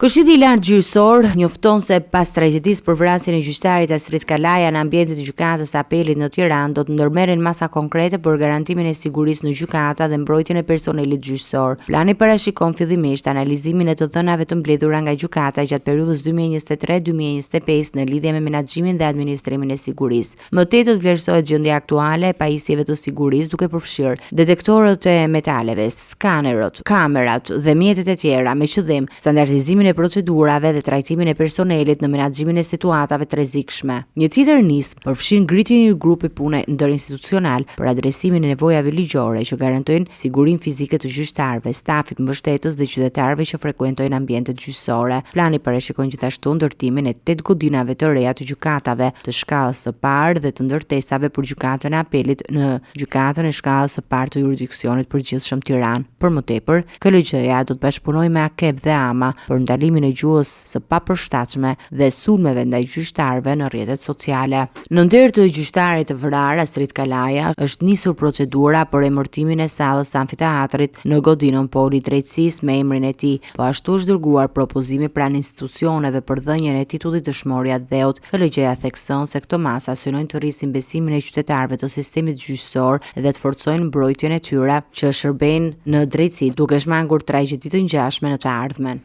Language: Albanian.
Këshilli i Lartë Gjyqësor njofton se pas tragjedisë për vrasjen e gjyqtarit Astrid Kalaja në ambientin e gjykatës së apelit në Tiranë, do të ndërmerren masa konkrete për garantimin e sigurisë në gjykata dhe mbrojtjen e personelit gjyqësor. Plani parashikon fillimisht analizimin e të dhënave të mbledhura nga gjykata gjatë periudhës 2023-2025 në lidhje me menaxhimin dhe administrimin e sigurisë. Më tetë vlerësohet gjendja aktuale e pajisjeve të sigurisë, duke përfshirë detektorët e metaleve, skanerët, kamerat dhe mjetet e tjera me qëllim standardizimin e procedurave dhe trajtimin e personelit në menaxhimin e situatave të rrezikshme. Një tjetër nismë përfshin ngritjen e një grupi pune ndërinstitucional për adresimin e nevojave ligjore që garantojnë sigurinë fizike të gjyqtarëve, stafit mbështetës dhe qytetarëve që frekuentojnë ambientet gjyqësore. Plani parashikon gjithashtu ndërtimin e 8 godinave të reja të gjykatave të shkallës së parë dhe të ndërtesave për gjykatën e apelit në gjykatën e shkallës së parë të jurisdiksionit përgjithshëm Tiranë. Për më tepër, KLG-ja do të bashkëpunojë me AKEB dhe AMA për ndalimin e gjuhës së papërshtatshme dhe sulmeve ndaj gjyqtarëve në rrjetet sociale. Në nder të gjyqtarit të vrarë Astrid Kalaja është nisur procedura për emërtimin e sallës së amfiteatrit në godinën Poli i Drejtësisë me emrin e tij. Po ashtu është dërguar propozimi pranë institucioneve për dhënien e titullit dëshmoria dheut. KLG-ja thekson se këto masa synojnë të rrisin besimin e qytetarëve të sistemit gjyqësor dhe të forcojnë mbrojtjen e tyre që shërbejnë në drejtësi, duke shmangur tragjedit të ngjashme në të ardhmen.